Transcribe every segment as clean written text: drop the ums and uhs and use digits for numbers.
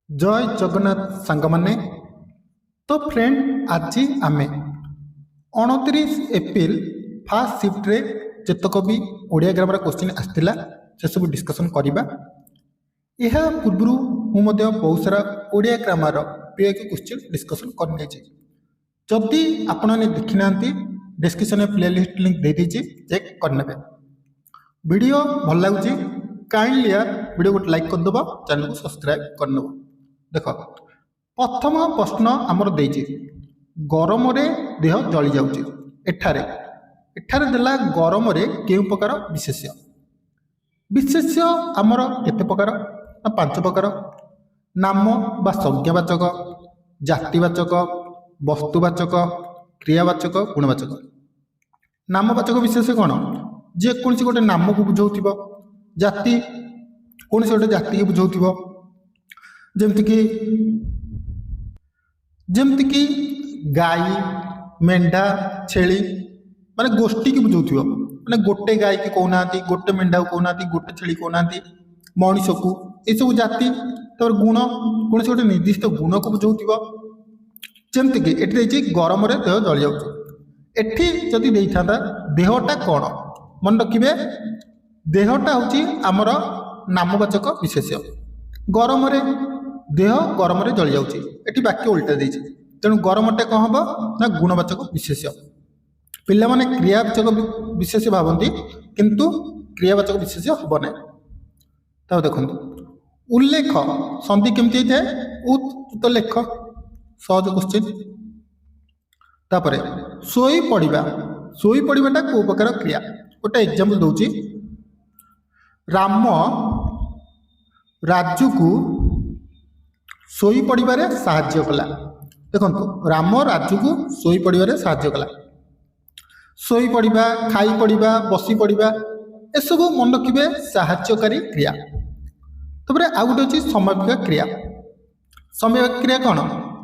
जय जगन्नाथ सांग माने तो फ्रेंड आज आमे 29 एप्रिल फास्ट शिफ्ट रे जतक भी ओडिया ग्रामर क्वेश्चन आसला से सब डिस्कशन करवा। यह पूर्व मुझे बहुत सारा ओडिया ग्रामर प्रिय क्वेश्चन डिस्कशन करने जदि आपण मैंने देखी ना डिस्क्रिप्शन में प्लेलिस्ट लिंक दे दीजिए चेक करने। वीडियो भल लगुच काइंडली यार वीडियो को लाइक करदेव, चैनल को सब्सक्राइब करदेव। देख प्रथम प्रश्न आमर देछि गरम रे देह जली जाउछि। एठारे देला गरम रे केउ प्रकार विशेष्य विशेष्य आमर केते प्रकार ना 5 प्रकार। नाम बा संज्ञावाचक, जातिवाचक, वस्तुवाचक, क्रियावाचक, गुणवाचक। नामवाचक विशेष्य कौन? जे कौन गोटे नाम को बुझाउथिबो। जाति कौन से गोटे जाति को बुझाउथिबो, जमती कि गाई, मेंढा, छेली माने गोष्ठी की बुझाउथिबो। माने गोटे गाई की कहना, गोटे मेंढा को कहना, गोटे छेली कहना, मनीष को ये सब जाति। तो गुण कौन से गोटे निर्दिष्ट गुण को बुझाउथिबो। जमती कि एठी देछि गरम रे देह जली जाउछि। एठी जदि देइथांदा देहटा कौन मन रखिबे, देहटा होछि हमर नामवाचक विशेष्य। गरम रे देह गरम रे जली जाउछि, एठी वाक्य उल्टा देछि। तेणु गरमटा कौन हम ना गुणवाचक विशेष्य। पिला माने क्रियावाचक विशेष्य भावती किंतु क्रियावाचक विशेष्य हम ना। तो देखो उल्लेख संधि केमती है, उत लेख सहज क्वेश्चन। तापर सोई पड़ाटा को प्रकार क्रिया। गोटे एग्जांपल दउछि, राम राजू को सोई पड़िबारे साहाय्य कला। देखंतु राम राजू को सोई पड़िबारे साहाय्य कला। सोई पड़िबा, खाई पड़िबा, बसी पड़िबा ए सब मन रखिबे साहाय्यकारी क्रिया। तबरे आ गोटे अछि समापिका क्रिया। समापिका क्रिया कौन?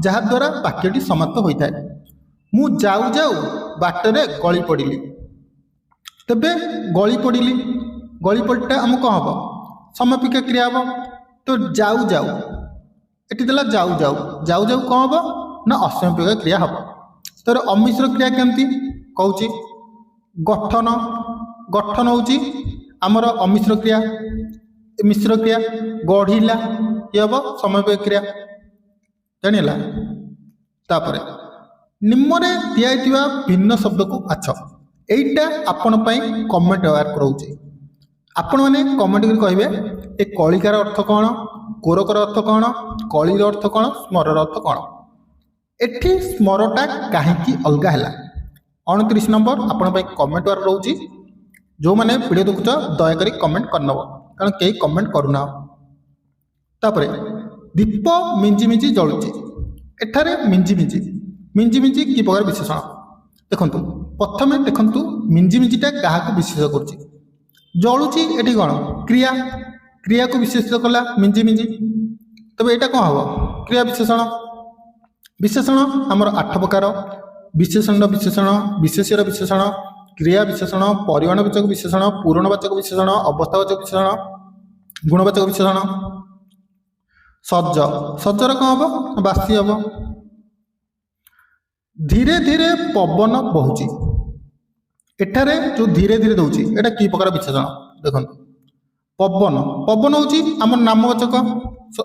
जहा द्वारा वाक्यटी समाप्त होइथाय। मु जाऊ जाऊ बाटरे गली पड़िली, तबे गली पड़टा हम कौन हम समापिका क्रिया हम। तो जाऊ जाऊ एटी देला जाऊ जाऊ कौन हम ना असमापिका क्रिया हम। तो अमिश्र क्रिया केमती कहूँ, गठन होची आमर अमिश्र क्रिया। मिश्र क्रिया गढ़िला ये हम समापिका क्रिया जानिला। तापर निम्न दिया भिन्न शब्द को आछ। एटा आपण पई कमेंट वार करोचे। आपण माने कमेंट कर कहिबे ए कलिकार अर्थ कौन, कोरकर अर्थ कौन, कलिर अर्थ कौन, स्मरर अर्थ कौन। एठी स्मरटा काहेकि अलगा हैला 29 नंबर आपण पई कमेंट वार रहउची। जो माने वीडियो देखुछ दया करी कमेंट करनब, कारण केही कमेंट करूना। तापरे दीप मिंजी मिंजी जळुची। एठारे मिंजी मिंजी कि प्रकार विशेषण देखंतु। प्रथमे देखंतु मिंजी मिंजीटा काहाकु विशेष करछि। जळुची एठी कोन क्रिया को विशेष कला मिंजी मिंजी। तबे एटा कोन हबो क्रिया विशेषण हमर 8 प्रकार। विशेषण विशेष्यर विशेषण, क्रिया विशेषण, परिमाणवाचक विशेषण, पूरणवाचक विशेषण, अवस्थावाचक विशेषण, गुणवाचक विशेषण। सज्जर कौन हम बासी हम। धीरे धीरे पवन बहुची। एठारे जो धीरे धीरे दउची एटा की प्रकार विशेषण देखंतु। पवन होची हमर नामवाचक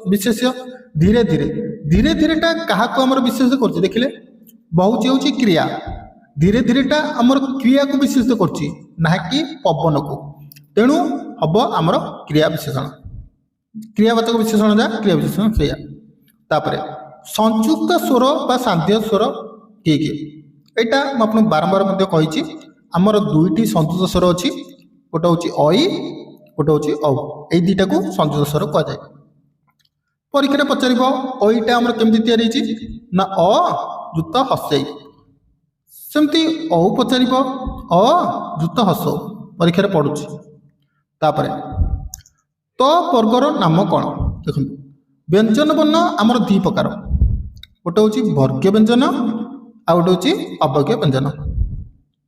विशेष्य। धीरे धीरेटा काहाको हमर विशेष करछि देखिले। बहुची होची क्रिया, धीरे धीरेटा हमर क्रिया को विशेष करछि ना कि पवन को। तेणु हबो हमर क्रिया विशेषण। क्रियावाचक विशेषण जा क्रिया विशेषण सेया। तापरे संयुक्त स्वर बा सांध्य स्वर किए एटा म आपन बारंबार मध्ये कहिछि। हमर दुईटी संयुक्त स्वर अछि, गोटे होछि अई, गोटे होछि औ। एई दुईटा को संयुक्त स्वर कह जाय। परीक्षा पचारिबो अईटा हमर केमति तयार हिछि ना अ जुत हसई। सेमति औ पचारिबो अ जुत हसौ। परीक्षा रे पढुछि। तापरे तो वर्गर नाम कौन देखो। व्यंजन वर्ण आमर 2 प्रकार। गोटे होची वर्ग व्यंजन आ गोटे होची अवर्ग व्यंजन।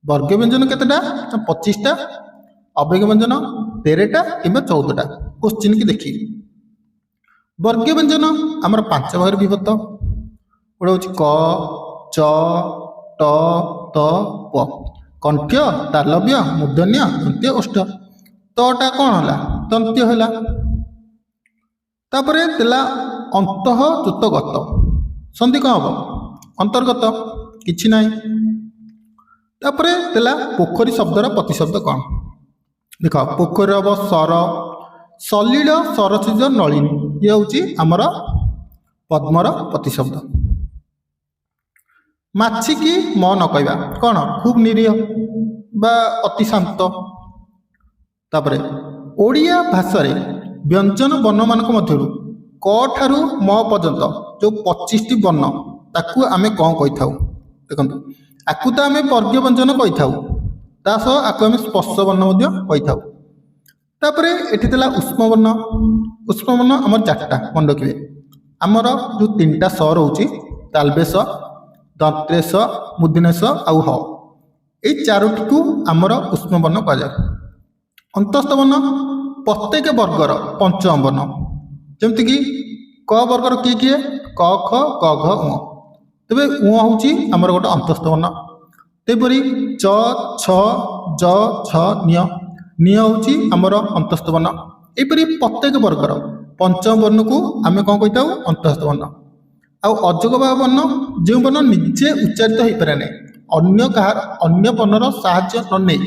वर्ग व्यंजन केतेटा 25टा, अवर्ग व्यंजन 13टा कि 14टा। क्वेश्चन की देखी ବର୍ଗୀୟ ବ୍ୟଞ୍ଜନ ଆମର 5 ଭାଗରେ ବିଭକ୍ତ। ଗୋଟେ ହେଉଛି କ, ଚ, ଟ, ତ, ପ। କଣ୍ଠ୍ୟ, ତାଲବ୍ୟ, ମୂର୍ଧନ୍ୟ, ଦନ୍ତ୍ୟ, ଓଷ୍ଠ। ତଟା କ'ଣ ହେଲା? ଦନ୍ତ୍ୟ ହେଲା। ତାପରେ ଥିଲା ଅନ୍ତଃ ଯୁକ୍ତ ଗତ। ସନ୍ଧି କ'ଣ ହେବ? ଅନ୍ତର୍ଗତ, କିଛି ନାହିଁ। ତାପରେ ଥିଲା ପୋଖରୀ ଶବ୍ଦର ପ୍ରତିଶବ୍ଦ କ'ଣ? ଦେଖ, ପୋଖରୀ ହେବ ସର, ସଲିଳ ସରସିଜ ନଳିନୀ, ଇଏ ହେଉଛି ଆମର ପଦ୍ମର ପ୍ରତିଶବ୍ଦ। ମାଛିକି ମ ନ କହିବା କ'ଣ? ଖୁବ୍ ନିରୀହ ବା ଅତି ଶାନ୍ତ। ତାପରେ ଓଡ଼ିଆ ଭାଷାରେ ବ୍ୟଞ୍ଜନ ବର୍ଣ୍ଣମାନଙ୍କ ମଧ୍ୟରୁ କ ଠାରୁ ମ ପର୍ଯ୍ୟନ୍ତ ଯେଉଁ 25ଟି ବର୍ଣ୍ଣ, ତାକୁ ଆମେ କ'ଣ କହିଥାଉ? ଦେଖନ୍ତୁ, ଆକୁ ତ ଆମେ ବର୍ଗୀୟ ବ୍ୟଞ୍ଜନ କହିଥାଉ, ତା ସହ ଆକୁ ଆମେ ସ୍ପର୍ଶ ବର୍ଣ୍ଣ ମଧ୍ୟ କହିଥାଉ। ତାପରେ ଏଠି ଥିଲା ଉଷ୍ମ ବର୍ଣ୍ଣ। ଉଷ୍ମ ବର୍ଣ୍ଣ ଆମର 4ଟା, ମନେ ରଖିବେ। ଆମର ଯେଉଁ 3ଟା ସ ରହୁଛି, ତାଲବେଶ, ଦନ୍ତ୍ରେଶ, ମୂର୍ଧନ୍ୟଷ ଆଉ ହ, ଏଇ 4ଟିକୁ ଆମର ଉଷ୍ମ ବର୍ଣ୍ଣ କୁହାଯାଏ। ଅନ୍ତସ୍ଥ ବର୍ଣ୍ଣ ପ୍ରତ୍ୟେକ ବର୍ଗର ପଞ୍ଚମ ବର୍ଣ୍ଣ। ଯେମିତିକି କ ବର୍ଗର କିଏ କିଏ? କ, ଖ, ଗ, ଘ, ଙ। ତେବେ ଙ ହେଉଛି ଆମର ଗୋଟେ ଅନ୍ତସ୍ଥ ବର୍ଣ୍ଣ। ସେହିପରି ଚ, ଛ, ଜ, ଛ, ନ୍ୟ। ନ୍ୟ ହେଉଛି ଆମର ଅନ୍ତସ୍ଥ ବର୍ଣ୍ଣ। ଏହିପରି ପ୍ରତ୍ୟେକ ବର୍ଗର ପଞ୍ଚମ ବର୍ଣ୍ଣକୁ ଆମେ କ'ଣ କହିଥାଉ? ଅନ୍ତସ୍ଥ ବର୍ଣ୍ଣ। ଆଉ ଅଯୋଗବାହ ବର୍ଣ୍ଣ, ଯେଉଁ ବର୍ଣ୍ଣ ନିଜେ ଉଚ୍ଚାରିତ ହୋଇପାରେ ନାହିଁ, ଅନ୍ୟ ବର୍ଣ୍ଣର ସାହାଯ୍ୟ ନ ନେଇ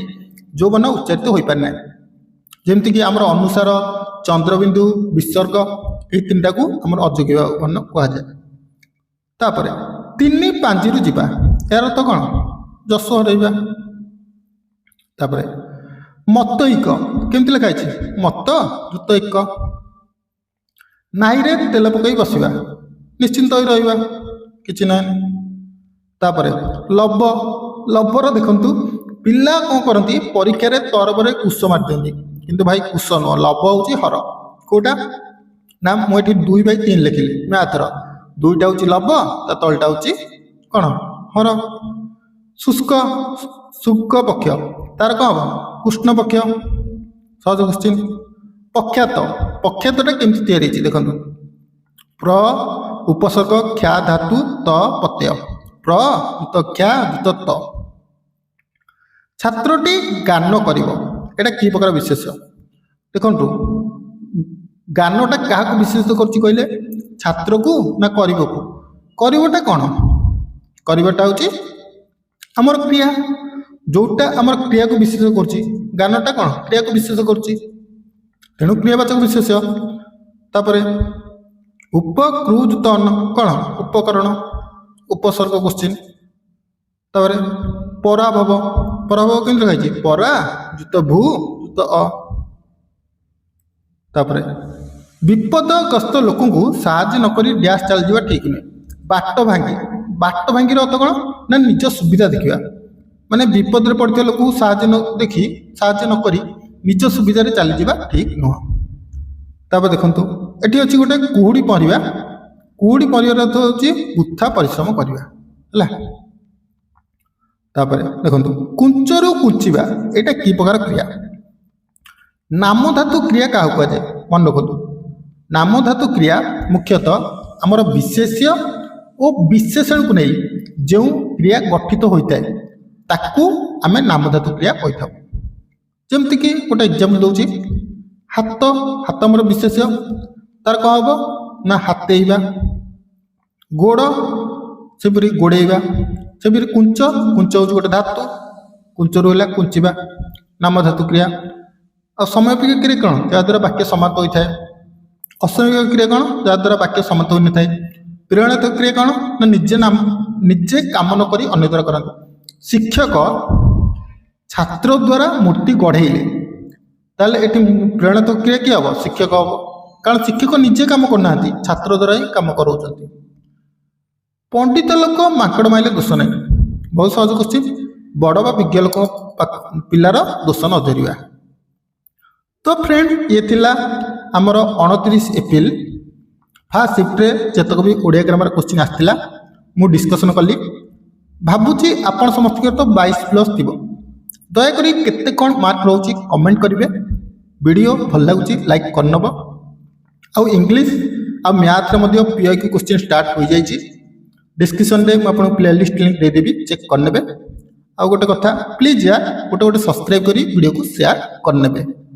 ଯେଉଁ ବର୍ଣ୍ଣ ଉଚ୍ଚାରିତ ହୋଇପାରେ ନାହିଁ, ଯେମିତିକି ଆମର ଅନୁସାର, ଚନ୍ଦ୍ରବିନ୍ଦୁ, ବିସର୍ଗ, ଏହି 3ଟାକୁ ଆମର ଅଯୋଗବାହ ବର୍ଣ୍ଣ କୁହାଯାଏ। ତାପରେ 3 ପାଞ୍ଜିରୁ ଯିବା, ଏହାର ଅର୍ଥ କ'ଣ? ଯଶ ହରାଇବା। ତାପରେ ମତଇକ କେମିତି ଲେଖା ହେଇଛି? ମତ ଯୁକ୍ତ ଇକ। ନାହିରେ ତେଲ ପକାଇ ବସିବା, ନିଶ୍ଚିନ୍ତ ହୋଇ ରହିବା, କିଛି ନାହିଁ। ତାପରେ ଲବ, ଲବର ଦେଖନ୍ତୁ, ପିଲା କ'ଣ କରନ୍ତି? ପରୀକ୍ଷାରେ ତରବରେ କୁଶ ମାରି ଦିଅନ୍ତି, କିନ୍ତୁ ଭାଇ କୁଶ ନୁହଁ, ଲବ ହେଉଛି ହର। କେଉଁଟା? ନା, ମୁଁ ଏଠି 2/3 ଲେଖିଲି ମ୍ୟାଥର। 2ଟା ହେଉଛି ଲବ, ତା ତଳଟା ହେଉଛି କ'ଣ? ହର। ଶୁଷ୍କ, ଶୁକ୍ଳ ପକ୍ଷ, ତାର କ'ଣ ହେବ? କୃଷ୍ଣ ପକ୍ଷ। ସହଜ କୋଶ୍ଚିନ୍। ପଖ୍ୟାତ, ପଖ୍ୟାତଟା କେମିତି ତିଆରି ହେଇଛି ଦେଖନ୍ତୁ। ପ୍ର ଉପସର୍ଗ ଖ୍ୟା ଧାତୁ ତ ପ୍ରତ୍ୟୟ, ପ୍ର ଯୁକ୍ତ ଖ୍ୟା ଯୁକ୍ତ ତ। ଛାତ୍ରଟି ଗାନ କରିବ, ଏଇଟା କି ପ୍ରକାର ବିଶେଷ? ଦେଖନ୍ତୁ, ଗାନଟା କାହାକୁ ବିଶେଷ କରୁଛି କହିଲେ? ଛାତ୍ରକୁ ନା କରିବକୁ? କରିବଟା କ'ଣ? କରିବାଟା ହେଉଛି ଆମର କ୍ରିୟା, ଯେଉଁଟା ଆମର କ୍ରିୟାକୁ ବିଶେଷ କରୁଛି। ଗାନଟା କ'ଣ? କ୍ରିୟାକୁ ବିଶେଷ କରୁଛି, ତେଣୁ କ୍ରିୟାବାଚକ ବିଶେଷ। ତାପରେ ଉପକୃତ ଅନ୍ନ କ'ଣ? ଉପକରଣ, ଉପସର୍ଗ କୋଶ୍ଚିନ୍। ତାପରେ ପରାଭବ, ପରାଭବ କେମିତି ଲେଖାଯାଇଛି? ପରା ଯୁକ୍ତ ଭୂ ଯୁକ୍ତ ଅ। ତାପରେ ବିପଦଗ୍ରସ୍ତ ଲୋକଙ୍କୁ ସାହାଯ୍ୟ ନକରି ଡ୍ୟାସ୍ ଚାଲିଯିବା ଠିକ୍ ନୁହେଁ। ବାଟ ଭାଙ୍ଗି, ବାଟ ଭାଙ୍ଗିର ଅର୍ଥ କ'ଣ? ନା ନିଜ ସୁବିଧା ଦେଖିବା, ମାନେ ବିପଦରେ ପଡ଼ିଥିବା ଲୋକଙ୍କୁ ସାହାଯ୍ୟ ନକରି ନିଜ ସୁବିଧାରେ ଚାଲିଯିବା ଠିକ୍ ନୁହଁ। ତାପରେ ଦେଖନ୍ତୁ, ଏଠି ଅଛି ଗୋଟେ କୁହୁଡ଼ି ପହଁରିବା। କୁହୁଡ଼ି ପହଁରିବାର ଅର୍ଥ ହେଉଛି ବୃଥା ପରିଶ୍ରମ କରିବା, ହେଲା। ତାପରେ ଦେଖନ୍ତୁ, କୁଞ୍ଚରୁ କୁଞ୍ଚିବା, ଏଇଟା କି ପ୍ରକାର କ୍ରିୟା? ନାମଧାତୁ କ୍ରିୟା କାହାକୁ କୁହାଯାଏ? ମନେ ରଖନ୍ତୁ, ନାମଧାତୁ କ୍ରିୟା ମୁଖ୍ୟତଃ ଆମର ବିଶେଷ୍ୟ ଓ ବିଶେଷଣକୁ ନେଇ ଯେଉଁ କ୍ରିୟା ଗଠିତ ହୋଇଥାଏ, ତାକୁ ଆମେ ନାମଧାତୁ କ୍ରିୟା କହିଥାଉ। ଯେମିତିକି ଗୋଟେ ଏକ୍ଜାମ୍ପଲ୍ ଦେଉଛି, ହାତ, ହାତ ଆମର ବିଶେଷ୍ୟ, ତାର କ'ଣ ହେବ? ନା ହାତେଇବା। ଗୋଡ଼, ସେପରି ଗୋଡ଼େଇବା। ସେପରି କୁଞ୍ଚ, କୁଞ୍ଚ ହେଉଛି ଗୋଟେ ଧାତୁ, କୁଞ୍ଚରୁ ହେଲା କୁଞ୍ଚିବା, ନାମଧାତୁ କ୍ରିୟା। ଆଉ ସମୟପେକ୍ଷ କ୍ରିୟା କ'ଣ? ଯାହାଦ୍ୱାରା ବାକ୍ୟ ସମାପ୍ତ ହୋଇଥାଏ। ଅସମୟପେକ୍ଷ କ୍ରିୟା କ'ଣ? ଯାହାଦ୍ୱାରା ବାକ୍ୟ ସମାପ୍ତ ହୋଇନଥାଏ। ପ୍ରେରଣାତ୍ମକ କ୍ରିୟା କ'ଣ? ନା ନିଜେ କାମ ନ କରି ଅନ୍ୟ ଦ୍ୱାରା କରନ୍ତି। ଶିକ୍ଷକ ଛାତ୍ର ଦ୍ୱାରା ମୂର୍ତ୍ତି ଗଢ଼େଇଲେ, ତାହେଲେ ଏଠି ପ୍ରେରଣାତ୍ମକ କ୍ରିୟା କିଏ ହେବ? ଶିକ୍ଷକ ହେବ, କାରଣ ଶିକ୍ଷକ ନିଜେ କାମ କରୁନାହାନ୍ତି, ଛାତ୍ର ଦ୍ୱାରା ହିଁ କାମ କରାଉଛନ୍ତି। ପଣ୍ଡିତ ଲୋକ ମାଙ୍କଡ଼ ମାଇଲେ ଦୋଷ ନାହିଁ, ବହୁତ ସହଜ କୋଶ୍ଚିନ୍। ବଡ଼ ବା ବିଜ୍ଞ ଲୋକ ପିଲାର ଦୋଷ ନ ଧରିବା। ତ ଫ୍ରେଣ୍ଡ, ଇଏ ଥିଲା ଆମର 29 ଏପ୍ରିଲ ଫାର୍ଷ୍ଟ ସିଫ୍ଟରେ ଯେତକ ବି ଓଡ଼ିଆ ଗ୍ରାମାର କୋଶ୍ଚିନ୍ ଆସିଥିଲା ମୁଁ ଡିସ୍କସନ୍ କଲି। ଭାବୁଛି ଆପଣ ସମସ୍ତଙ୍କର ତ 22+ ଥିବ। ଦୟାକରି କେତେ କ'ଣ ମାର୍କ ରହୁଛି କମେଣ୍ଟ କରିବେ। ଭିଡ଼ିଓ ଭଲ ଲାଗୁଛି ଲାଇକ୍ କରିନେବ। ଆଉ ଇଂଲିଶ आ मैथ रे पीआईक्यू क्वेश्चन स्टार्ट हो जाइए डिस्क्रिप्शन में मुझे प्लेलिस्ट लिंक देदेवी चेक करने आ गोटे कथा प्लीज यार गोटे सब्सक्राइब करी वीडियो को शेयर करने।